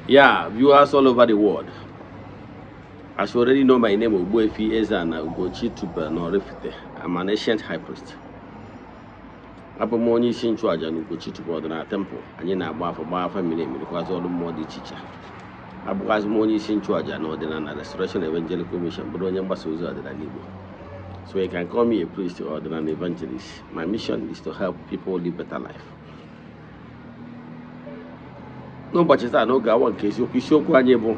Yeah, viewers all over the world. As you already know, my name is Ogbuefi Ezeana, ugochitubelu na Oraifite. I'm an ancient high priest. Abụ m onye isi nchụaja na ugochitubelu ọdịnala temple. Anyị na-agba afọ mmiri emiri kwazi ọrụ mmụọ dị iche iche. Abụkwazị m onye isi nchụaja na ọdịnala Restoration Evangelical Mission, bụrụ onye mgbasa ozi ọdịnala Igbo. So you can call me a priest or an evangelist. My mission is to help people live better life. N'ụbọchị taa n'oge awa nke isiokwu anyị bụ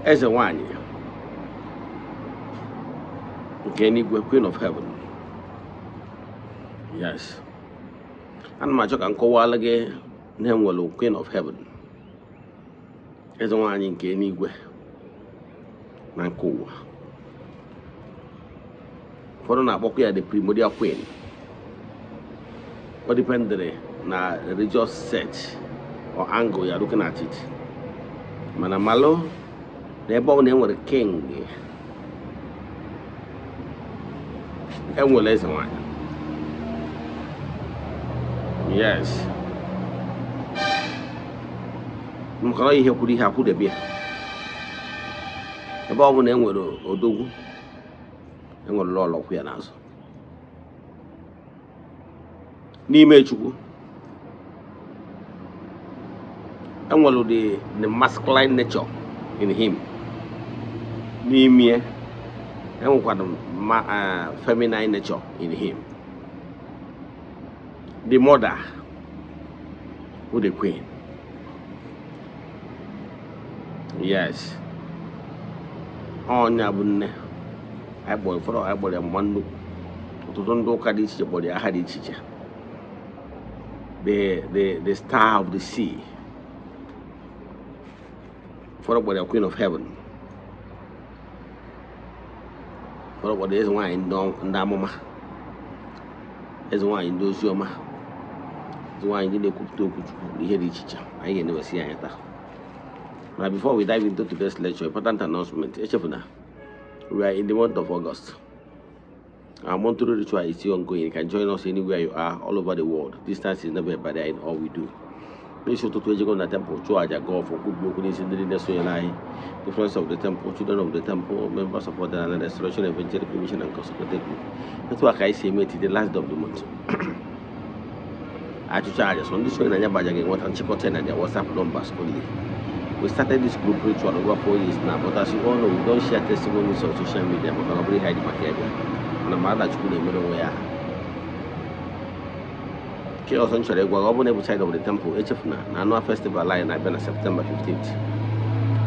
Ezenwanyi nke eluigwe, Queen of Heaven. Yes. Ana m achọ ka m kọwara gị na enwere Queen of Heaven, Ezenwanyi nke eluigwe na nke ụwa. Ụfọdụ na-akpọkwa ya the primordial queen. Ọ dependere na religious set or angle you're looking at it. Mana malụ na ebe ọ na-enwere king, enwere Ezenwanyi. Yes. Mkọrọ ihe kwuru ihe akwụdebe ya. Ebe ọ bụ na enwere odogwu, enwere lọlọkwu ya n'azụ. N'ime Chukwu, enwere the masculine nature in him. N'ime enwekwara feminine nature in him. The mother with the queen. Yes. Onya bụ nne. Agbọrọ ya mma nnukwu. Ọtụtụ ndị ụka dị iche kpọrọ ya aha dị iche iche. The star of the sea. For the Queen of Heaven. For the Ezenwanyi ndị amụma. Ezenwanyi ndị ozi ọma. Ezenwanyi ndị na-ekwupụta okwu Chukwu ihe dị iche iche. Anyị ga-enebesi anya taa. Now before we dive into today's lecture, important announcement. We are in the month of August. Our monthly ritual is still ongoing. You can join us anywhere you are, all over the world. Distance is never a barrier in all we do. Make sure to go to the temple, go for good work, the friends of the temple, children of the temple, members of the Restoration Evangelical Mission and Consecrated Group. That's why I say mate the last of the month. I to charge us on this one and check out and their WhatsApp numbers only. We started this group ritual over 4 years now, but as you all know, we don't share testimonies on social media, but can really hide the market. And I'm mad at you in the middle where Chaos on Chile, we're open every side of the temple, HFNA, annual festival line I've been on September 15th.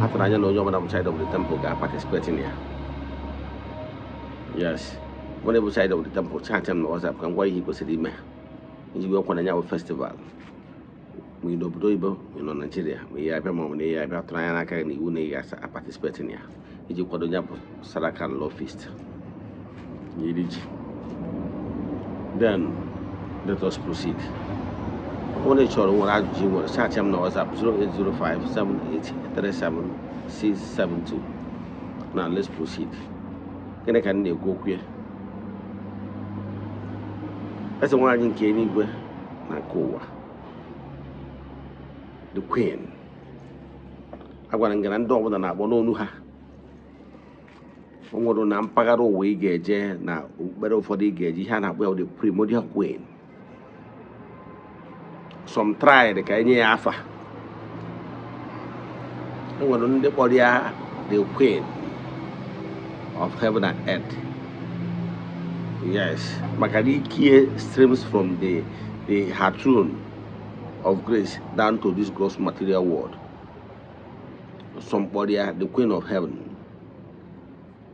After I know you're on side of the temple, I participating here. Yes. One every side of the temple, chat him WhatsApp, can why he goes to the man. You go on a festival. We know Ibo, Nigeria. We have a moment, we have trying to carry you as a participating here. You could jump Sarakan Law Feast. Then let us proceed. Only children will add you will chat him now WhatsApp 0805 7837 672. Now let's proceed. Can I go here? Ezenwanyi nke eluigwe na nke ụwa. The Queen. Agwara ngana ndị ọbụla na-akpọ n'onu ha. O nwere na mpaghara ụwa ị ga-eje na okpukpere ụfọdụ ị ga-eje ihe a na-akpọ ya the primordial queen. Some tried ka enye ya afa. O nwere ndị kpọrọ ya the Queen of Heaven and Earth. Yes, Makalikie streams from her throne of grace down to this gross material world. Somebody the Queen of Heaven,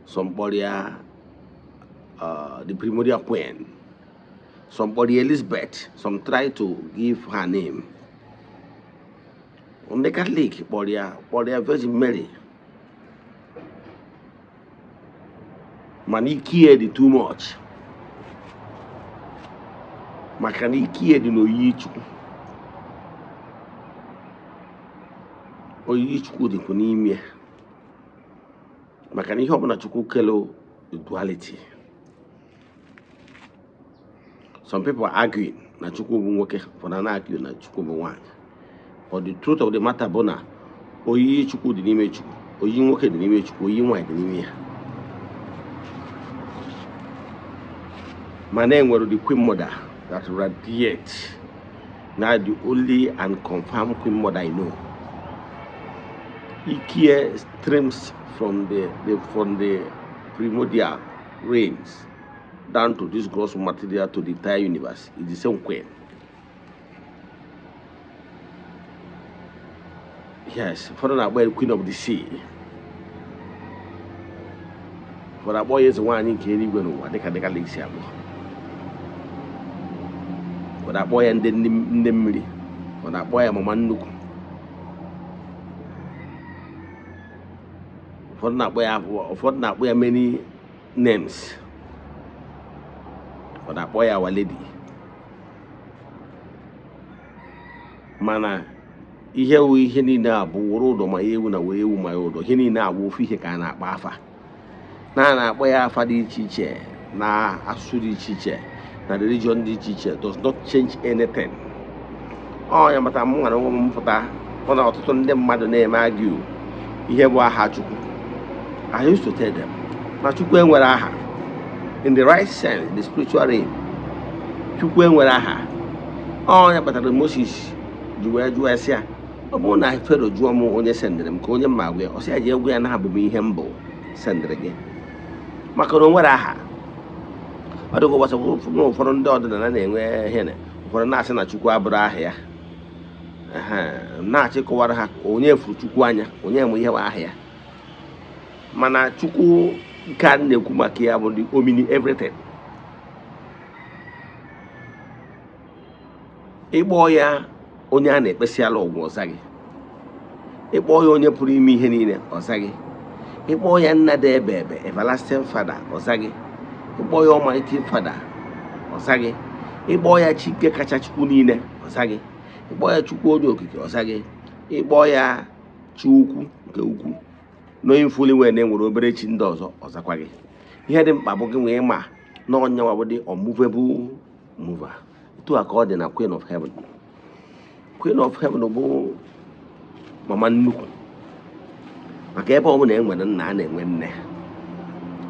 somebody the primordial queen, somebody Elizabeth. Some try to give her name. On the Catholic, body Virgin Mary. Manikie the too much. Makanikie the no yichu. Oyi Chukwu dị n'ime maka na ihe ọbụla Chukwu kelo duality. Some people are arguing na Chukwu bụ nwoke, for na argue na Chukwu bụ nwanyị. But the truth of the matter bụ na oyiyi Chukwu dị n'ime Chukwu, oyiyi nwoke dị n'ime Chukwu, oyiyi nwaanyị dị n'ime ya. Mana enwere the Queen Mother that radiates. Now the only and confirmed Queen Mother I know. Ikie streams from the primordial rains down to this gross material to the entire universe. It's the same Queen. Yes, for that boy, Queen of the Sea. For that boy is one in Kenny Gwen, they can make for that boy and then Nimri. For that boy, I'm a man. For that boy, have many names. For that boy, our lady. Mana. Ihe wu ihe niile a bụ wụrụ ụdọ ma ewu na wee ewu ma ụdọ ihe niile a bụ ofu ihe ka a na-akpọ afa na-akpọ ya afa dị iche iche na asụsụ dị iche iche na religion dị iche iche does not change anything. Ya mata m nwere onwe m mpụta ọ na ọtụtụ ndị mmadụ na-eme agụ ihe bụ aha Chukwu. I used to tell them na Chukwu enwere aha in the right sense, the spiritual realm. Chukwu enwere aha. Ya kpatara Moses ji wee jụọ esi ya ọ bụrụ na Fero jụọ m onye sendere m ka onye mma gwa ya ọ sị ya ji egwu ya na-abụ m ihe mbụ sendere gị maka na o nwere aha. Ọ dịka ụfọdụ ndị ọdịnala na-enwe ihe na ụfọdụ na-asị na Chukwu abụrụ aha ya na-achịkọwara ha onye furu Chukwu anya onye mụ ihe bụ aha ya. Mana Chukwu ka na-ekwu maka ya bụ the omni everything. Ịkpọ ya onye a na-ekpesi ala ụgwọ ọza gị, ịkpọ ya onye pụrụ ime ihe niile ọza gị, ịkpọ ya nna dị ebe ebe everlasting father ọza gị, ịkpọ ya almighty father ọza gị, ịkpọ ya Chike kacha Chukwu niile ọza gị, ịkpọ ya Chukwu onye okike ọza gị, ịkpọ ya Chi ukwu nke ukwu knowing fully well na enwere obere chi ndị ọzọ ọzakwa gị. Ihe dị mkpa bụ gị nwee ma na ọnyanwa bụ dị unmovable mover. Etu a ka ọ dị na Queen of Heaven. Queen of Heaven bụ mama nnukwu maka ebe ọ bụla enwere nna a na-enwe nne.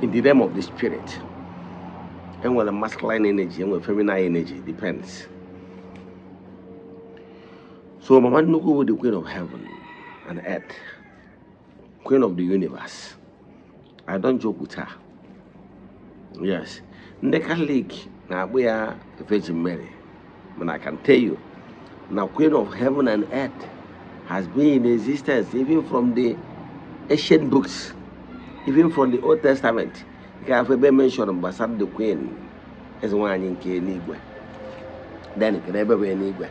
In the realm of the spirit enwere masculine energy, enwere feminine energy, depends. So mama nnukwu bụ the Queen of Heaven and earth, Queen of the universe. I don't joke with her. Yes, ndị Catholic na-akpọ ya Virgin Mary, but I can tell you now, Queen of Heaven and Earth has been in existence even from the ancient books, even from the Old Testament. You can have ever mentioned about the Queen Ezenwanyi nke eluigwe. Then you can ever be eluigwe.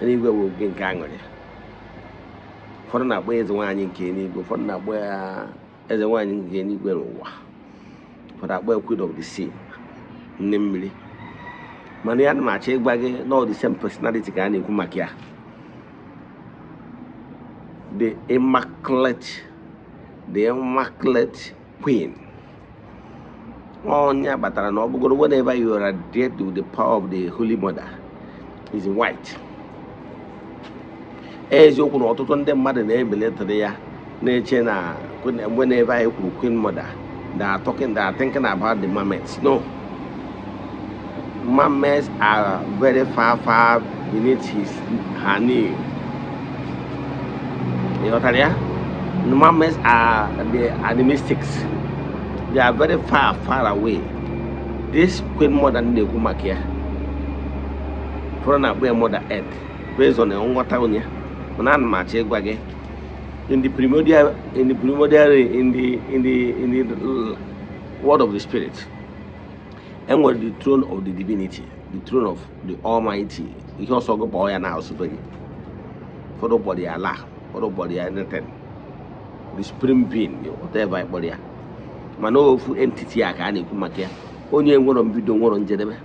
Eluigwe will be nke aṅụrị. Ụfọdụ na-akpọ Ezenwanyi nke eluigwe, ụfọdụ na-akpọ Ezenwanyi nke eluigwe n'ụwa. Ụfọdụ na-akpọ Queen of the Sea, nne mmiri. Mana ya na-achọ ịgwa gị na the same personality ka a na-ekwu maka ya. The immaculate Queen. Onye batara na ọ bụgoro whenever you are adhered to the power of the Holy Mother is white. Eziokwu na ọtụtụ ndị mmadụ na-ebelatara ya na-eche na whenever I kwuru Queen Mother they are thinking about the mermaids. No. Mermaids are very far beneath her knee. You know what I mean? The mermaids are the mystics. They are very far away. This Queen Mother Nekumakia from a Mother Earth based on the own water on ya. In the primordial in the word of the spirit. And was the throne of the divinity, the throne of the Almighty. He also go boy and house for the body Allah, for the body anything. The supreme being, whatever body. Mano full entity I can't come here. Only one on video one on Jedebe.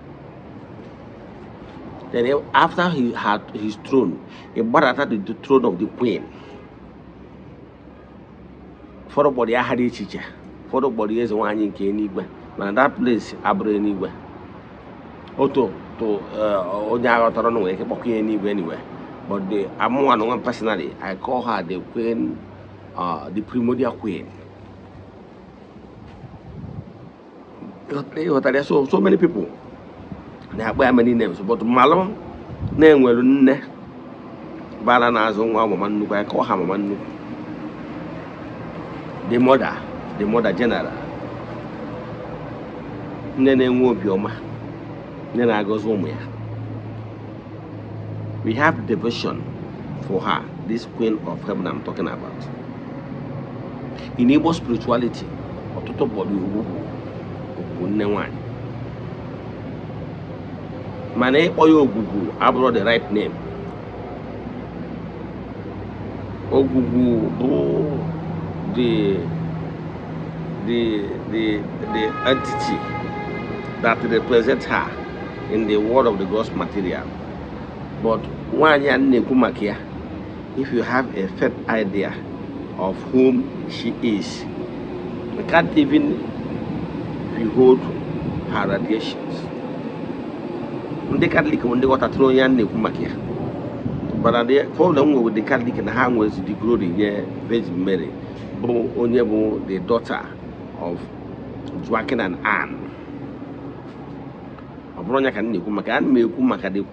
Then after he had his throne, he brought at the throne of the queen. For the body I had a teacher. For the body is one in Kenigwe. And that place abro anywhere. Auto to Onya Toronto, anywhere. But the one personally, I call her the queen, the primordial queen. There are so many people. There are many names, but Malo name well ne Balanazo woman, I call her Manu. The mother general. Nene Wobioma. Nena goes home. We have devotion for her, this queen of heaven I'm talking about. In Igbo spirituality, Mane Oyo Ogugu, I brought the right name. Ogugu, the entity that represents her in the world of the gross material. But if you have a fair idea of whom she is, you can't even behold her radiations. The Catholic when they got a throne but the problem with the Catholic and how was the glory Virgin Mary, the daughter of Joachim and Anne. The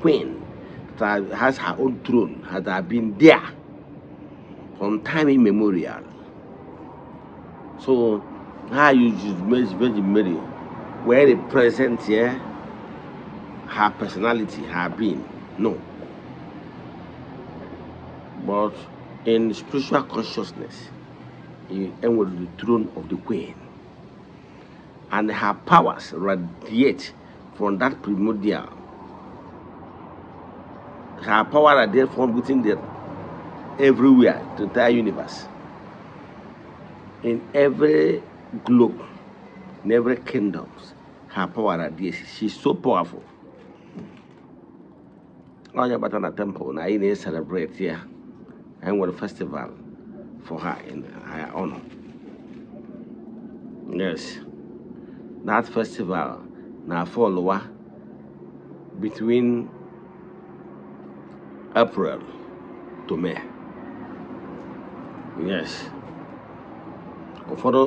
queen that has her own throne has been there from time immemorial. So how you use Virgin Mary, where it present here her personality, her being, no. But in spiritual consciousness, you end with the throne of the queen, and her powers radiate from that primordial. Her power radiates from within the everywhere, the entire universe, in every globe, in every kingdom. Her power radiates. She's so powerful. All your Batana temple, now you celebrate here, and with a festival for her in her honor. Yes, that festival now follow between April to May. Yes. For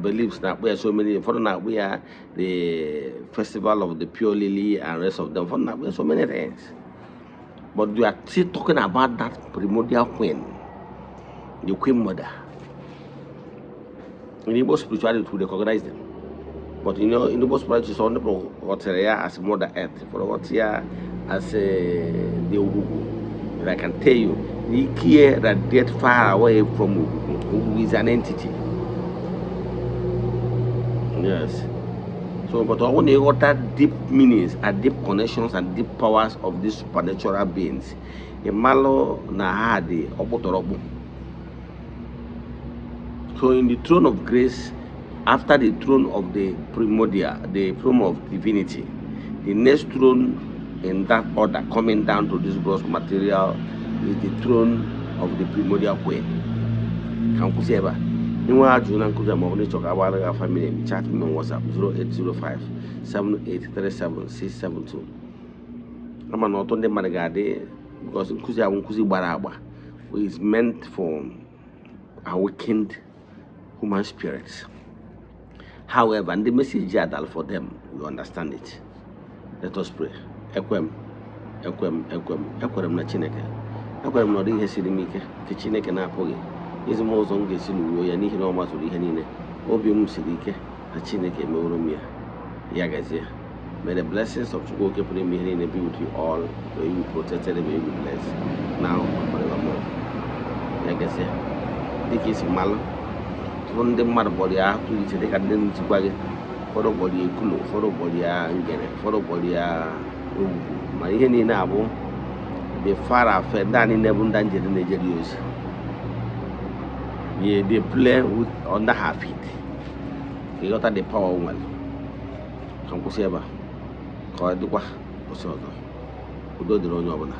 beliefs that we are so many. For now we are the festival of the pure lily and rest of them. For now we are so many things. But we are still talking about that primordial queen, the queen mother. In Igbo spirituality, we recognize them. But in Igbo spirituality, some people what as Mother Earth, for what here as the Ugugu. I can tell you, the Ikie radiate far away from Ugugu. Ugugu is an entity. Yes. So, but when you got that deep meanings and deep connections and deep powers of these supernatural beings, Imalo Nahadi Obotorobu. So, in the throne of grace, after the throne of the primordial, the throne of divinity, the next throne in that order coming down to this gross material is the throne of the primordial queen. Can you see ever? You want to talk about our family? Chat me on WhatsApp 0805-7837672. I'm not on the Maragade because Nkuzi Baraba is meant for awakened human spirits. However, and the message jadal for them, you understand it. Let us pray. Ekwem na Chineke. Ekwem no ihe siri mike ke Chineke na apụghị. Ezigbo ụzọ m ga-esi n'uwe ya n'ihi na ọ matụrụ ihe niile. Obi m siri ike na Chineke meworo m ya. Ya gazie. May the blessings of Chukwu oke pụrụ ime ihe niile be with you all. May you be protected and may you be blessed now and forevermore. Ya gazie. Dịka isi mmalụ. Ụfọdụ ndị mmadụ kpọrọ ya atụ iche dịka ndị nchịkwa gị. Ụfọdụ kpọrọ ya ekulu, ụfọdụ kpọrọ ya ngene, ụfọdụ kpọrọ ya ogwu. Ma ihe niile abụ the far affair that never done the Nigerians. They play with under her feet. They got the power well. Come to see about. Call the what? What's the other? Who do the wrong job?